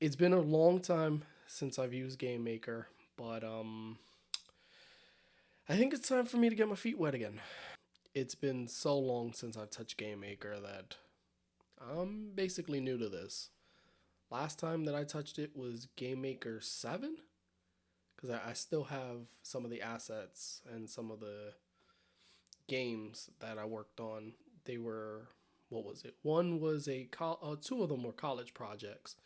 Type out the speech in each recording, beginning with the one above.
It's been a long time since I've used Game Maker, but I think it's time for me to get my feet wet again. It's been so long since I've touched Game Maker that I'm basically new to this. Last time that I touched it was Game Maker 7 because I still have some of the assets and some of the games that I worked on. They were, what was it? One was two of them were college projects,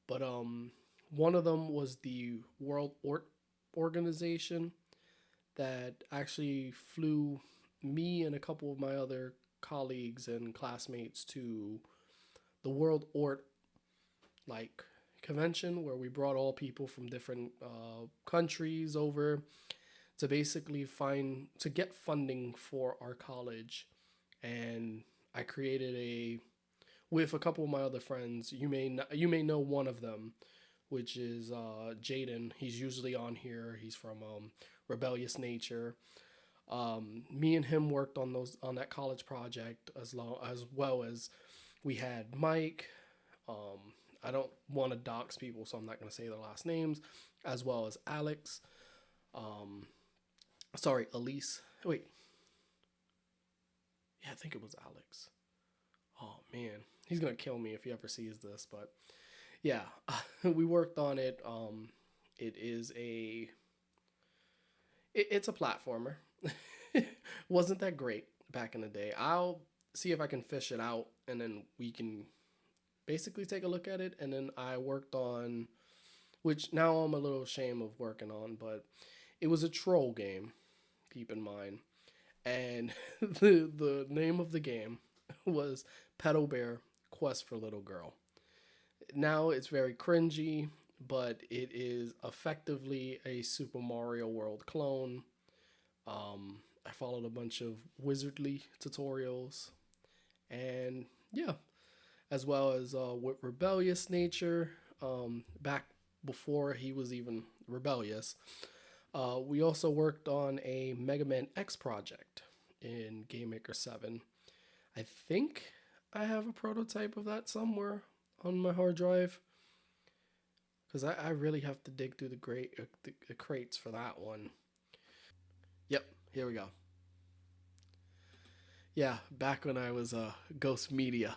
but one of them was the World Ort organization that actually flew me and a couple of my other colleagues and classmates to the World Ort like convention where we brought all people from different countries over to basically find to get funding for our college. And I created a with a couple of my other friends. You may know one of them, which is Jaden. He's usually on here. He's from Rebellious Nature. Me and him worked on that college project as well as we had Mike. I don't want to dox people, so I'm not going to say their last names, as well as Alex. Um, sorry, Elise. Wait, yeah, I think it was Alex. Oh man, he's gonna kill me if he ever sees this, but yeah, we worked on it. It is it's a platformer. Wasn't that great back in the day. I'll see if I can fish it out, and then we can basically take a look at it. And then I worked on, which now I'm a little ashamed of working on, but it was a troll game. Keep in mind, and the name of the game was Pedobear Quest for Little Girl. Now it's very cringy, but it is effectively a Super Mario World clone. I followed a bunch of wizardly tutorials, and yeah, as well as with rebellious nature. Back before he was even rebellious, we also worked on a Mega Man X project in Game Maker 7. I think I have a prototype of that somewhere on my hard drive because I really have to dig through the crates for that one. Yep, here we go. Yeah, back when I was Ghost Media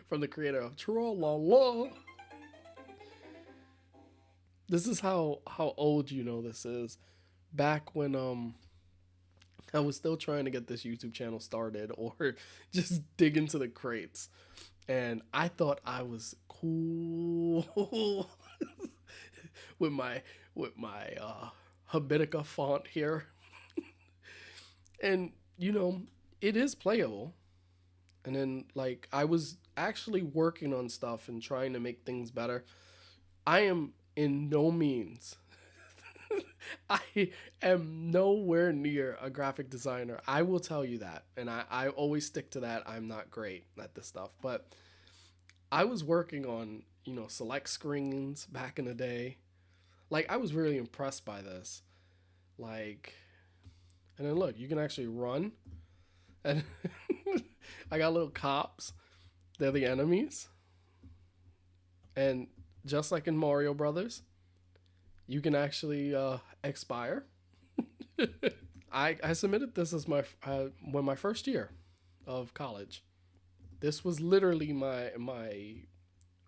from the creator of Trollolol. This is how old you know this is. Back when I was still trying to get this YouTube channel started or just dig into the crates. And I thought I was cool with my Habitica font here. And it is playable. And then like I was actually working on stuff and trying to make things better. I am in no means I am nowhere near a graphic designer. I will tell you that. And I always stick to that. I'm not great at this stuff. But I was working on, select screens back in the day. Like, I was really impressed by this. Like, and then look, you can actually run. And I got little cops. They're the enemies. And just like in Mario Brothers, you can actually expire. I submitted this as my first year of college. This was literally my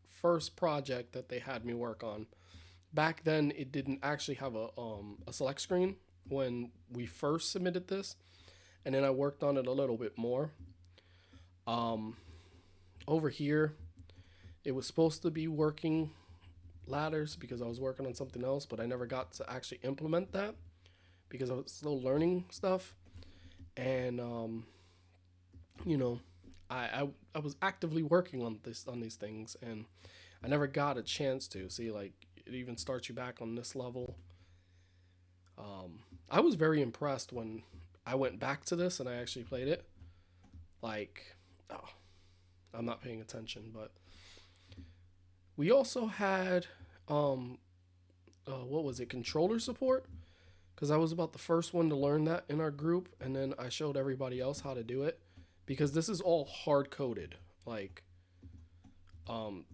first project that they had me work on. Back then, it didn't actually have a select screen when we first submitted this, and then I worked on it a little bit more. Um, Over here, it was supposed to be working ladders because I was working on something else, but I never got to actually implement that because I was still learning stuff. And you know, I was actively working on these things, and I never got a chance to see like it even starts you back on this level. I was very impressed when I went back to this and I actually played it. Like, oh, I'm not paying attention, but we also had what was it, controller support, because I was about the first one to learn that in our group, and then I showed everybody else how to do it because this is all hard coded. Like,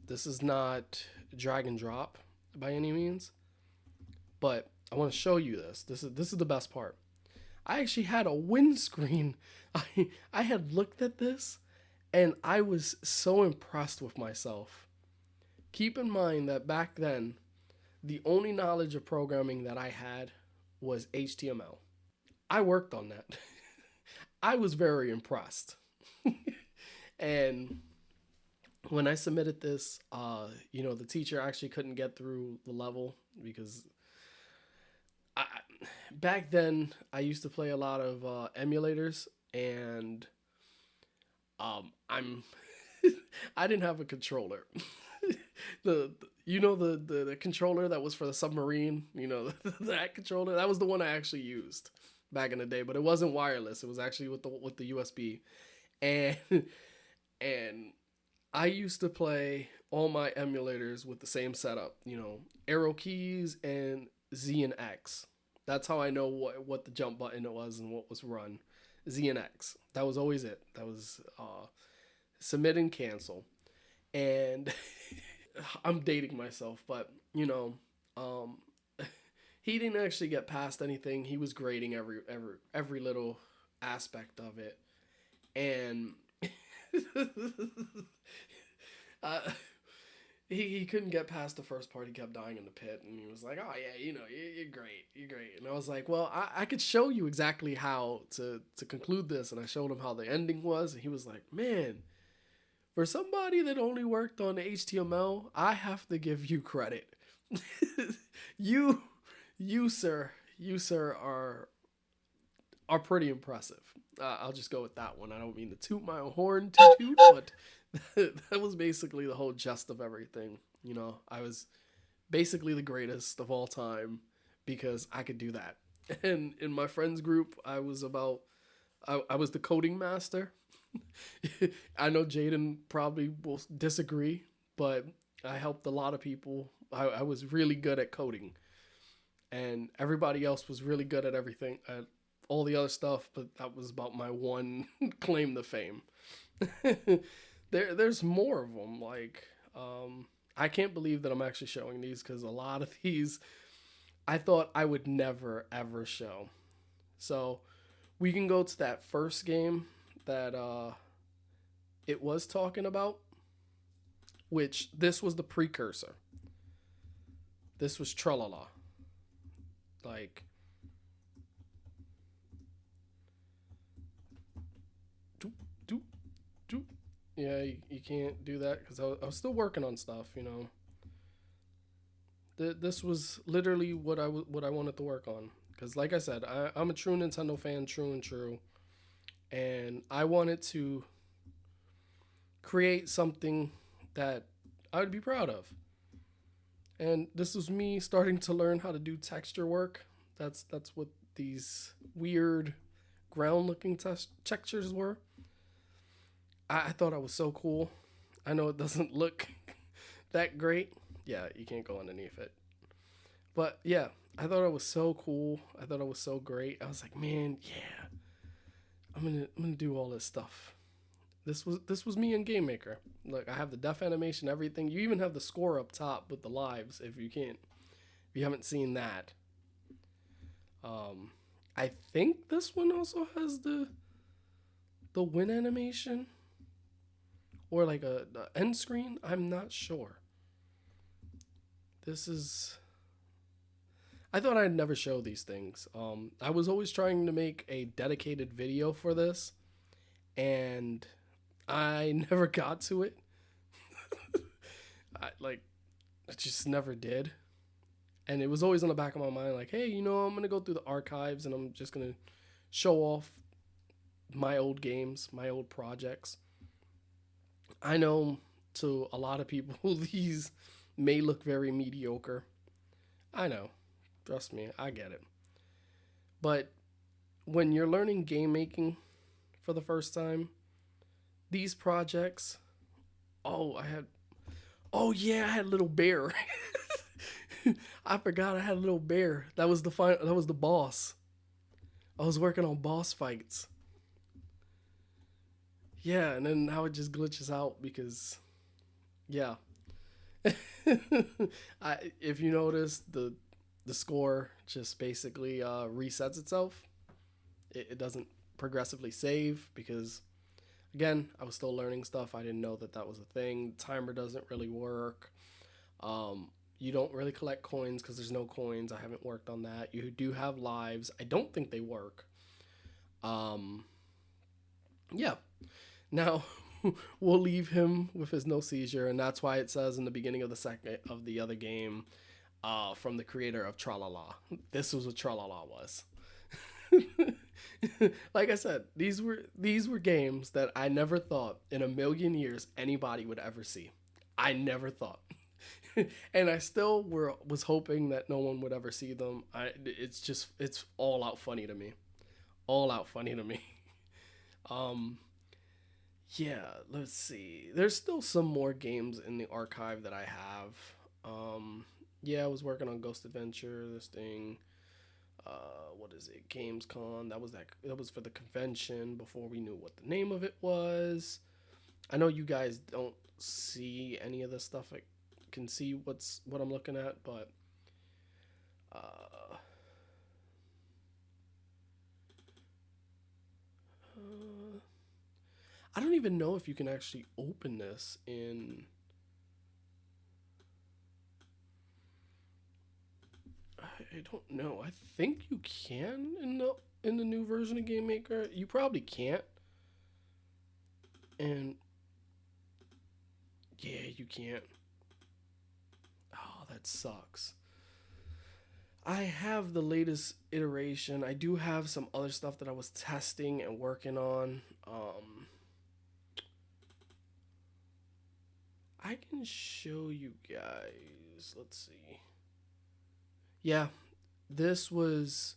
This is not drag and drop by any means, but I want to show you this. This is the best part. I actually had a windscreen. I had looked at this and I was so impressed with myself. Keep in mind that back then, the only knowledge of programming that I had was HTML. I worked on that. I was very impressed. And when I submitted this, the teacher actually couldn't get through the level because I, back then I used to play a lot of emulators, and I'm I didn't have a controller. The controller that was for the submarine, that controller, that was the one I actually used back in the day, but it wasn't wireless. It was actually with the USB. And and I used to play all my emulators with the same setup, arrow keys and Z and X. That's how I know what the jump button it was and what was run. Z and X. That was always it. That was submit and cancel. And I'm dating myself, but he didn't actually get past anything. He was grading every little aspect of it, and he couldn't get past the first part. He kept dying in the pit, and he was like, "Oh yeah, you're great." And I was like, "Well, I could show you exactly how to conclude this." And I showed him how the ending was, and he was like, "Man, for somebody that only worked on HTML, I have to give you credit. you sir are pretty impressive." I'll just go with that one. I don't mean to toot my own horn but that was basically the whole gist of everything. I was basically the greatest of all time because I could do that. And in my friends group, I was the coding master. I know Jaden probably will disagree, but I helped a lot of people. I was really good at coding, and everybody else was really good at everything, at all the other stuff, but that was about my one claim to fame. There's more of them. I can't believe that I'm actually showing these, because a lot of these I thought I would never ever show. So we can go to that first game that it was talking about, which this was the precursor. This was Trollolol. Like, doop, doop, doop. Yeah, you can't do that because I was still working on stuff, This was literally what I wanted to work on. Because, like I said, I'm a true Nintendo fan, true and true. And I wanted to create something that I would be proud of. And this was me starting to learn how to do texture work. That's what these weird ground-looking textures were. I thought I was so cool. I know it doesn't look that great. Yeah, you can't go underneath it. But yeah, I thought I was so cool. I thought I was so great. I was like, man, yeah, I'm gonna do all this stuff. This was me in Game Maker. Look, I have the def animation, everything. You even have the score up top with the lives if you haven't seen that. I think this one also has the win animation or like the end screen. I'm not sure. I thought I'd never show these things. I was always trying to make a dedicated video for this, and I never got to it. I just never did. And it was always on the back of my mind, like, hey, I'm going to go through the archives and I'm just going to show off my old games, my old projects. I know to a lot of people, these may look very mediocre. I know. Trust me, I get it. But when you're learning game making for the first time, these projects, I had Little Bear. I forgot I had a Little Bear. That was the boss. I was working on boss fights. Yeah, and then now it just glitches out because Yeah. If you notice, the score just basically resets itself. It doesn't progressively save because, again, I was still learning stuff. I didn't know that that was a thing. The timer doesn't really work. You don't really collect coins because there's no coins. I haven't worked on that. You do have lives. I don't think they work. Um, yeah. Now we'll leave him with his no seizure, and that's why it says in the beginning of the second of the other game, from the creator of Trollolol. This was what Trollolol was. Like I said, these were games that I never thought in a million years anybody would ever see. I never thought. And I still was hoping that no one would ever see them. It's all out funny to me. All out funny to me. Um yeah, let's see. There's still some more games in the archive that I have. Yeah, I was working on Ghost Adventure, this thing. What is it? Gamescom. That was for the convention before we knew what the name of it was. I know you guys don't see any of this stuff. I can see what I'm looking at, but uh, uh I don't even know if you can actually open this in. I don't know. I think you can in the new version of Game Maker. You probably can't. And yeah, you can't. Oh, that sucks. I have the latest iteration. I do have some other stuff that I was testing and working on. I can show you guys. Let's see. Yeah, this was.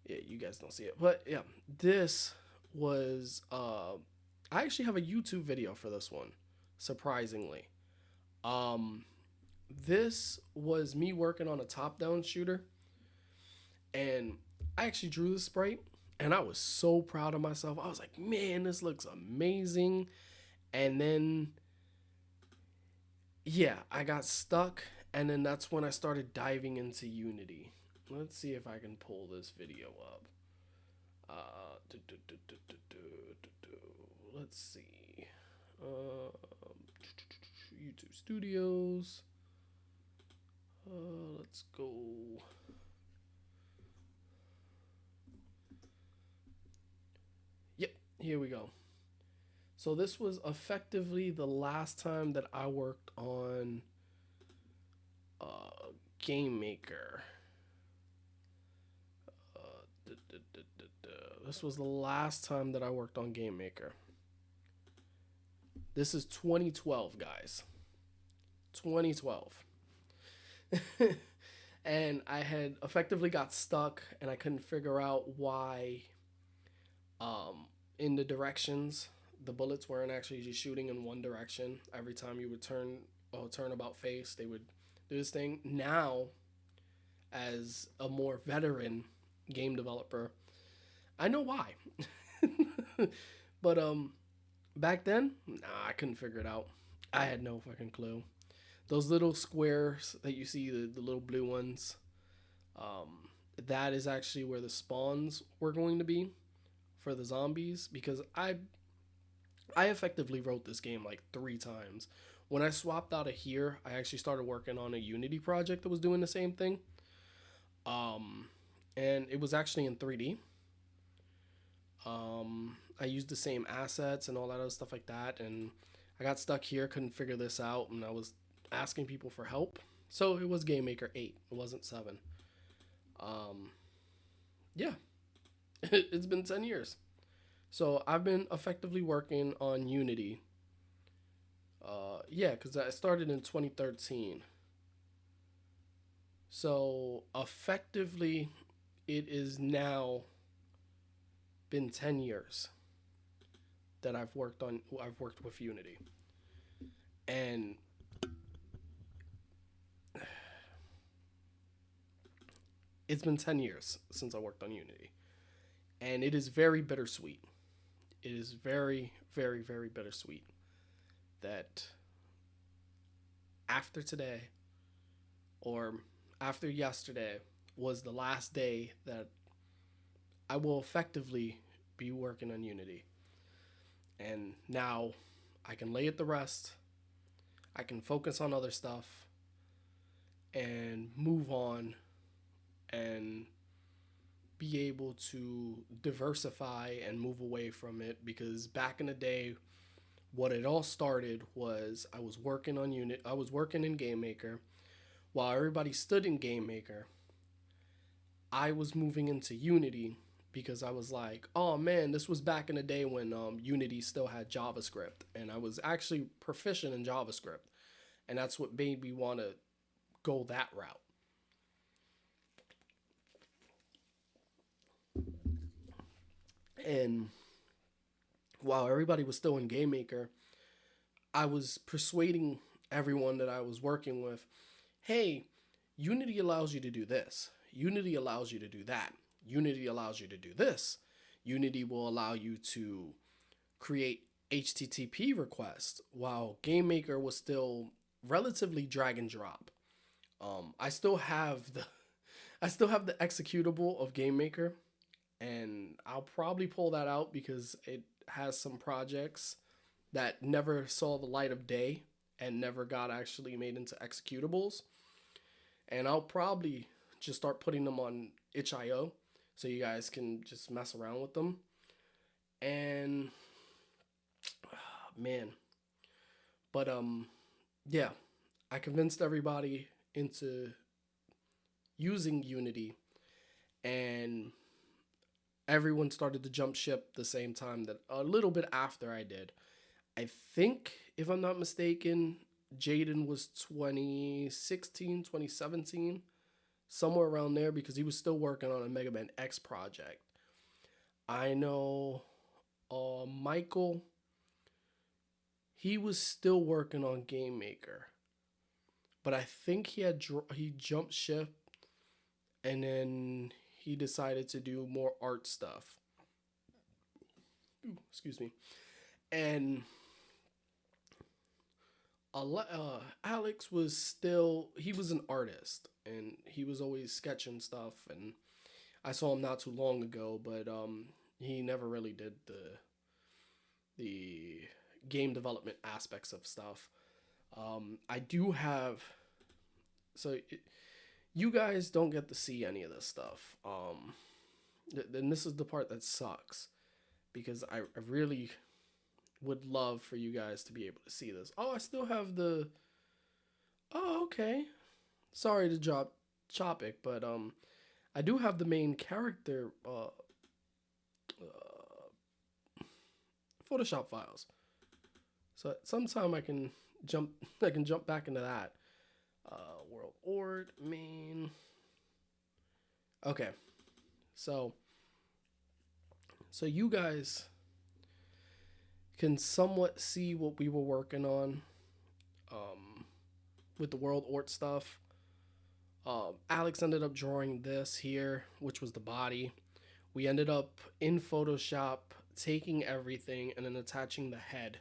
Yeah, you guys don't see it, but yeah, this was. I actually have a YouTube video for this one, surprisingly. Um, this was me working on a top-down shooter, and I actually drew the sprite, and I was so proud of myself. I was like, man, this looks amazing. And then, yeah, I got stuck, and then that's when I started diving into Unity. Let's see if I can pull this video up. Let's see. YouTube Studios. Let's go. Yep, here we go. So this was effectively the last time that I worked on Game Maker. This was the last time that I worked on Game Maker. This is 2012, guys. 2012. And I had effectively got stuck and I couldn't figure out why in the directions the bullets weren't actually just shooting in one direction. Every time you would turn about face, they would do this thing. Now, as a more veteran game developer, I know why. But back then, nah, I couldn't figure it out. I had no fucking clue. Those little squares that you see, the little blue ones, that is actually where the spawns were going to be for the zombies, because I effectively wrote this game like 3 times. When I swapped out of here, I actually started working on a Unity project that was doing the same thing. And it was actually in 3D. I used the same assets and all that other stuff like that, and I got stuck here, couldn't figure this out, and I was asking people for help. So it was Game Maker 8. It wasn't 7. Yeah, it's been 10 years. So I've been effectively working on Unity. Yeah, because I started in 2013. So effectively, it is now been 10 years that I've worked with Unity. And it's been 10 years since I worked on Unity. And it is very bittersweet. It is very, very, very bittersweet. that after today or after yesterday was the last day that I will effectively be working on Unity. And now I can lay it to rest. I can focus on other stuff and move on and be able to diversify and move away from it, because back in the day what it all started was I was working on I was working in Game Maker while everybody stood in Game Maker. I was moving into Unity because I was like, oh man, this was back in the day when Unity still had JavaScript, and I was actually proficient in JavaScript, and that's what made me want to go that route. And while everybody was still in Game Maker, I was persuading everyone that I was working with, hey, Unity allows you to do this. Unity allows you to do that. Unity allows you to do this. Unity will allow you to create HTTP requests, while Game Maker was still relatively drag and drop. I still have the executable of Game Maker, and I'll probably pull that out because it has some projects that never saw the light of day and never got actually made into executables. And I'll probably just start putting them on itch.io so you guys can just mess around with them. And man, but yeah, I convinced everybody into using Unity, and everyone started to jump ship the same time, that a little bit after I did. I think, if I'm not mistaken, Jaden was 2016, 2017, somewhere around there, because he was still working on a Mega Man X project. I know Michael, he was still working on Game Maker, but I think he jumped ship, and then he decided to do more art stuff. Ooh, excuse me. And Alex was he was an artist, and he was always sketching stuff, and I saw him not too long ago, but he never really did the game development aspects of stuff. I do have, you guys don't get to see any of this stuff. Then this is the part that sucks, because I really would love for you guys to be able to see this. Oh, I still have the. Oh, okay. Sorry to drop topic, but I do have the main character Photoshop files. So sometime I can jump back into that. World Ort main. Okay, so you guys can somewhat see what we were working on with the World Ort stuff. Alex ended up drawing this here, which was the body. We ended up in Photoshop taking everything and then attaching the head.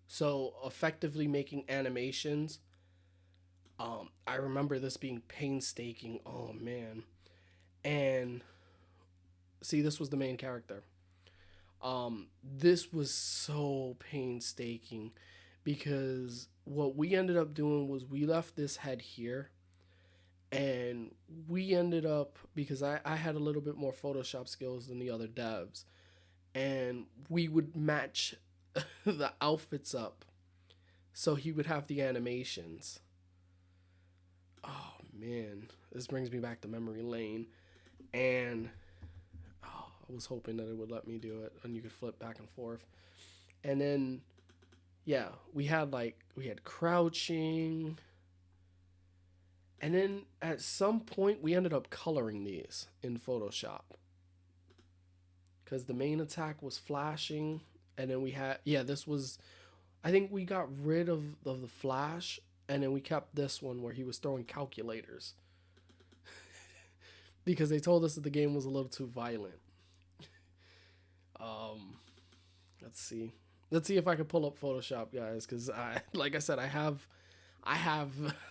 So effectively making animations. I remember this being painstaking. Oh man. And see, this was the main character. This was so painstaking, because what we ended up doing was we left this head here, and we ended up, because I had a little bit more Photoshop skills than the other devs, and we would match the outfits up so he would have the animations. Oh man, this brings me back to memory lane. And I was hoping that it would let me do it, and you could flip back and forth. And then yeah, we had crouching, and then at some point we ended up coloring these in Photoshop, because the main attack was flashing. And then we had, this was, I think we got rid of the flash, and then we kept this one where he was throwing calculators because they told us that the game was a little too violent. Let's see. Let's see if I can pull up Photoshop, guys, because like I said, I have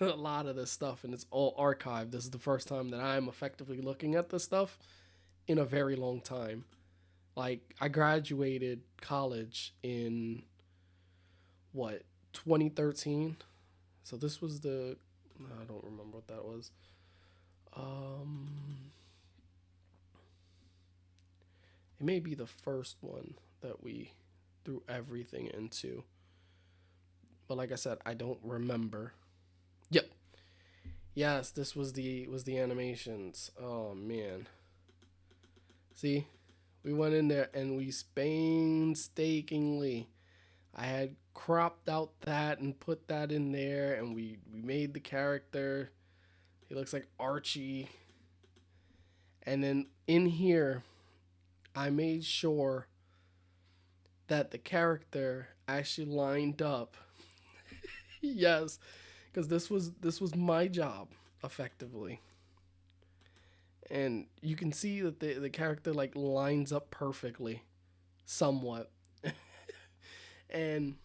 a lot of this stuff and it's all archived. This is the first time that I'm effectively looking at this stuff in a very long time. Like, I graduated college in what, 2013? So this was I don't remember what that was. It may be the first one that we threw everything into. But like I said, I don't remember. Yep. Yes, this was the animations. Oh man. See? We went in there and we painstakingly, I had cropped out that and put that in there, and we made the character. He looks like Archie. And then in here, I made sure that the character actually lined up. Yes, because this was my job effectively. And you can see that the character like lines up perfectly, somewhat. And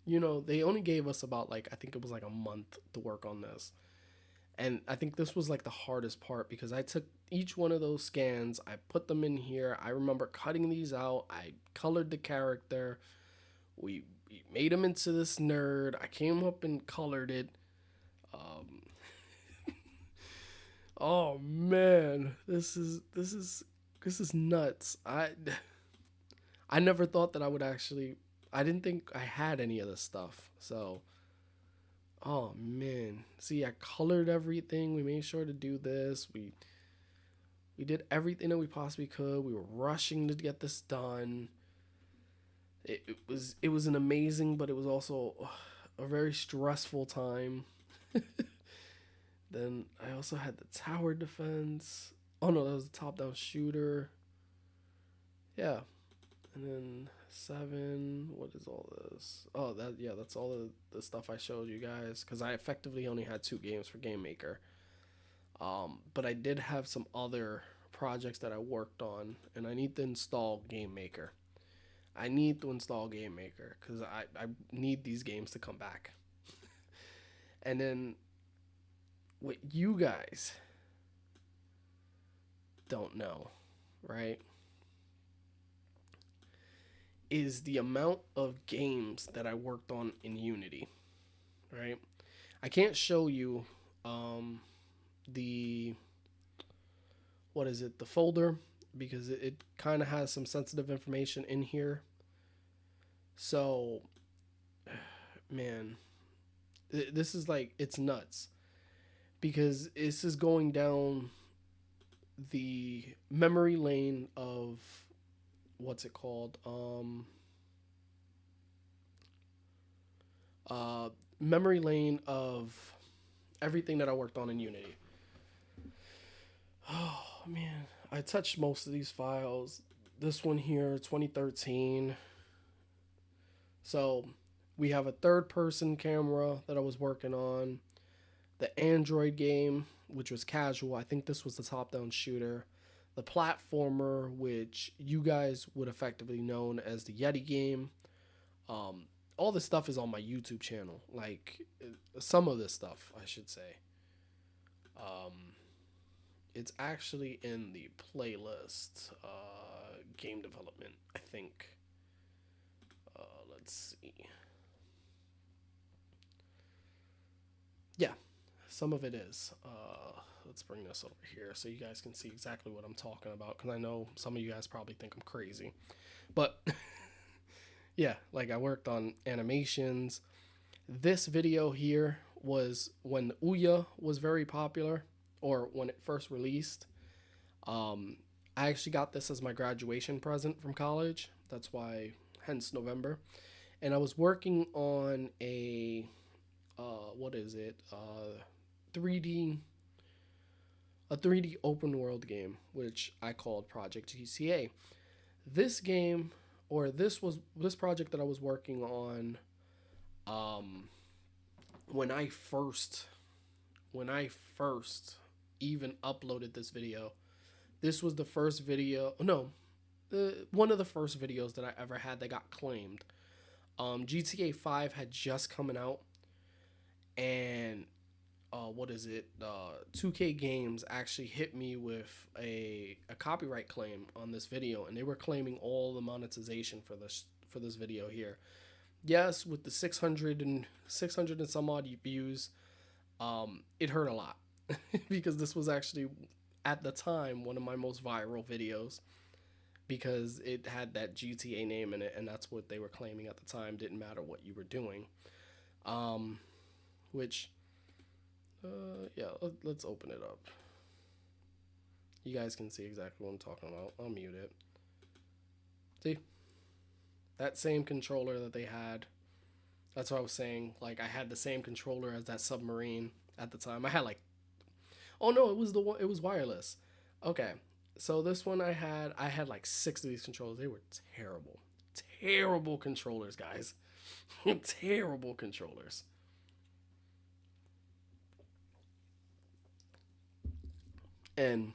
you know, they only gave us about, like, I think it was like a month to work on this. And I think this was like the hardest part, because I took each one of those scans, I put them in here. I remember cutting these out. I colored the character. We made him into this nerd. I came up and colored it. Oh man, this is nuts. I never thought that I would actually. I didn't think I had any of this stuff. So, oh man, see, I colored everything. We made sure to do this. We did everything that we possibly could. We were rushing to get this done. It was an amazing, but it was also a very stressful time. Then I also had the tower defense. Oh no, that was the top-down shooter. Yeah, and then 7. What is all this? Oh, that's all the stuff I showed you guys, because I effectively only had 2 games for Game Maker. But I did have some other projects that I worked on, and I need to install Game Maker. I need to install Game Maker because I need these games to come back. And then what you guys don't know, right, is the amount of games that I worked on in Unity, right? I can't show you the the folder, because it kind of has some sensitive information in here. So, man, this is like, it's nuts, because this is going down the memory lane of, what's it called? Memory lane of everything that I worked on in Unity. Oh man, I touched most of these files. This one here, 2013. So we have a third person camera that I was working on. The Android game, which was casual. I think this was the top-down shooter. The platformer, which you guys would effectively known as the Yeti game. All this stuff is on my YouTube channel. Like, some of this stuff, I should say. It's actually in the playlist, game development, I think. Let's see. Yeah, some of it is. Let's bring this over here so you guys can see exactly what I'm talking about, because I know some of you guys probably think I'm crazy. But, yeah, like, I worked on animations. This video here was when Ouya was very popular, or when it first released. I actually got this as my graduation present from college. That's why, hence November. And I was working on a, 3D, a 3D open world game, which I called Project GTA. This game, or this project that I was working on, when I first even uploaded this video, this was the first video. No, one of the first videos that I ever had that got claimed. GTA 5 had just coming out, and what is it? 2K Games actually hit me with a copyright claim on this video, and they were claiming all the monetization for this video here. Yes, with the 600 and some odd views, it hurt a lot because this was actually at the time one of my most viral videos because it had that GTA name in it, and that's what they were claiming at the time. Didn't matter what you were doing. Which yeah, let's open it up. You guys can see exactly what I'm talking about. I'll mute it. See? That same controller that they had. That's what I was saying. Like, I had the same controller as that submarine at the time. I had like, oh no, it was the one. It was wireless. Okay, so this one I had like 6 of these controllers. They were terrible, terrible controllers, guys. Terrible controllers. And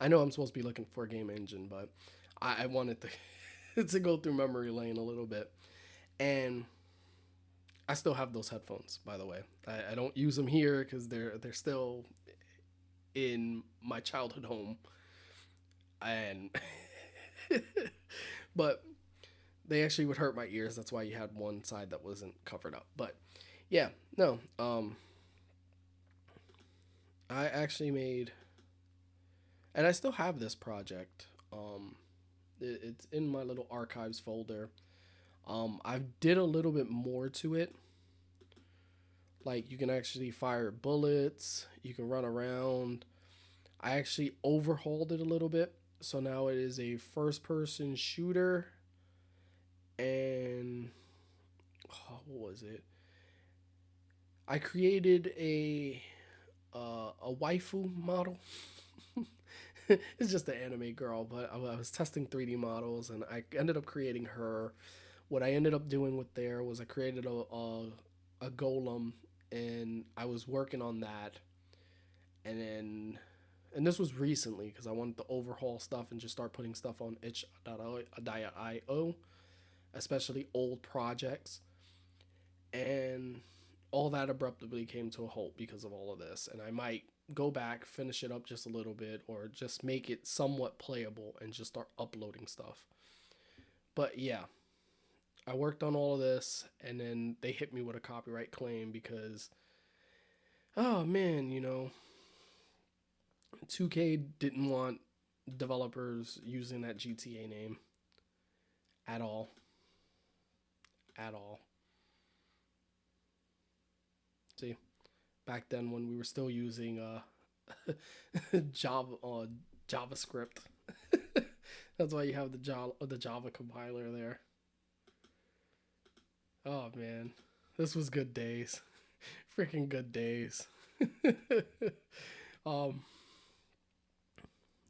I know I'm supposed to be looking for a game engine, but I wanted to go through memory lane a little bit. And I still have those headphones, by the way. I don't use them here because they're still in my childhood home. And but they actually would hurt my ears. That's why you had one side that wasn't covered up. But yeah, no. I actually made, and I still have this project. It's in my little archives folder. I did a little bit more to it. Like, you can actually fire bullets. You can run around. I actually overhauled it a little bit. So now it is a first-person shooter. And what was it? I created a waifu model. It's just an anime girl, but I was testing 3D models, and I ended up creating her. What I ended up doing with there was I created a golem, and I was working on that, and this was recently because I wanted to overhaul stuff and just start putting stuff on itch.io, especially old projects, and all that abruptly came to a halt because of all of this. And I might go back, finish it up just a little bit, or just make it somewhat playable and just start uploading stuff. But yeah, I worked on all of this, and then they hit me with a copyright claim because, oh man, 2K didn't want developers using that GTA name at all. At all. See, back then when we were still using JavaScript. That's why you have the Java compiler there. Oh man, this was good days. Freaking good days.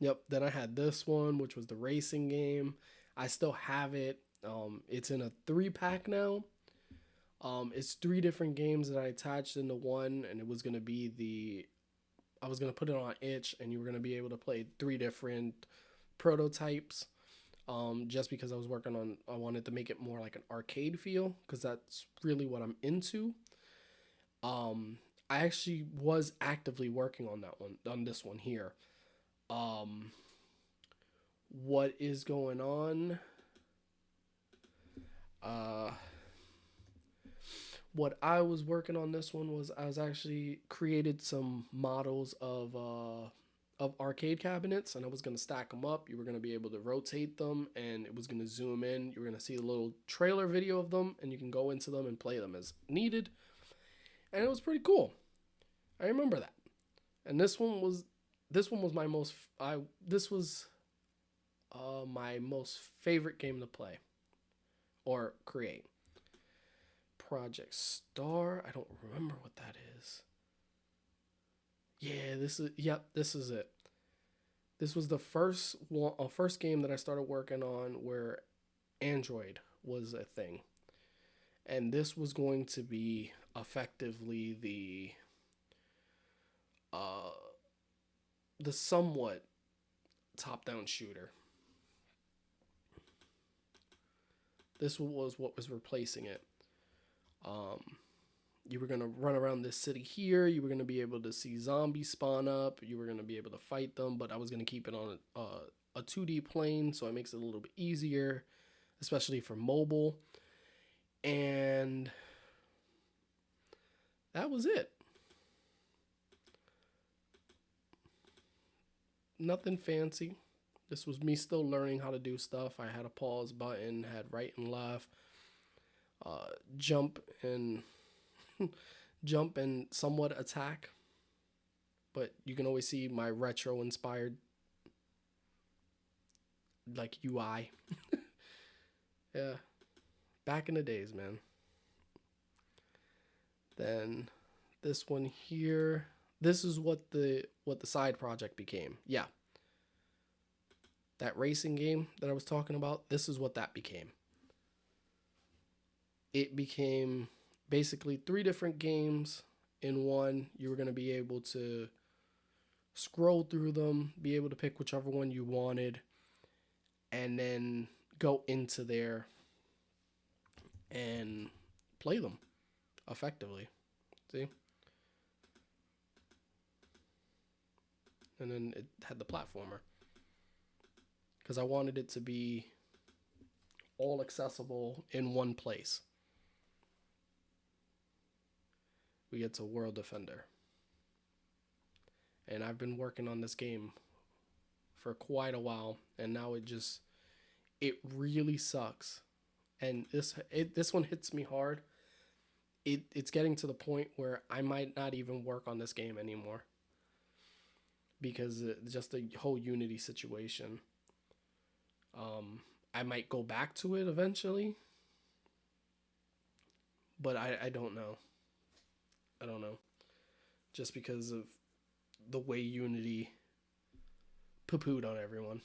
Yep, then I had this one, which was the racing game. I still have it. It's in a 3-pack now. It's 3 different games that I attached into one, and it was gonna be I was gonna put it on itch, and you were gonna be able to play 3 different prototypes. Just because I wanted to make it more like an arcade feel, because that's really what I'm into. I actually was actively working on this one here. What is going on? What I was working on this one was I was actually created some models of arcade cabinets, and I was going to stack them up. You were going to be able to rotate them, and it was going to zoom in. You were going to see a little trailer video of them, and you can go into them and play them as needed. And it was pretty cool. I remember that. And this one was my most my most favorite game to play or create. Project Star. I don't remember what that is. Yeah, this is it. This was the first game that I started working on where Android was a thing. And this was going to be effectively the somewhat top-down shooter. This was what was replacing it. You were going to run around this city here. You were going to be able to see zombies spawn up. You were going to be able to fight them, but I was going to keep it on a 2D plane, so it makes it a little bit easier, especially for mobile. And that was it. Nothing fancy. This was me still learning how to do stuff. I had a pause button, had right and left, jump and jump and somewhat attack. But you can always see my retro inspired like UI. Yeah. Back in the days, man. Then this one here. This is what the side project became. Yeah. That racing game that I was talking about, this is what that became. It became basically 3 different games in one. You were going to be able to scroll through them, be able to pick whichever one you wanted, and then go into there and play them effectively. See? And then it had the platformer, because I wanted it to be all accessible in one place. We get to World Defender. And I've been working on this game for quite a while, and now it really sucks. And this one hits me hard. It's getting to the point where I might not even work on this game anymore, because just the whole Unity situation. I might go back to it eventually, but I don't know. I don't know. Just because of the way Unity poo-pooed on everyone.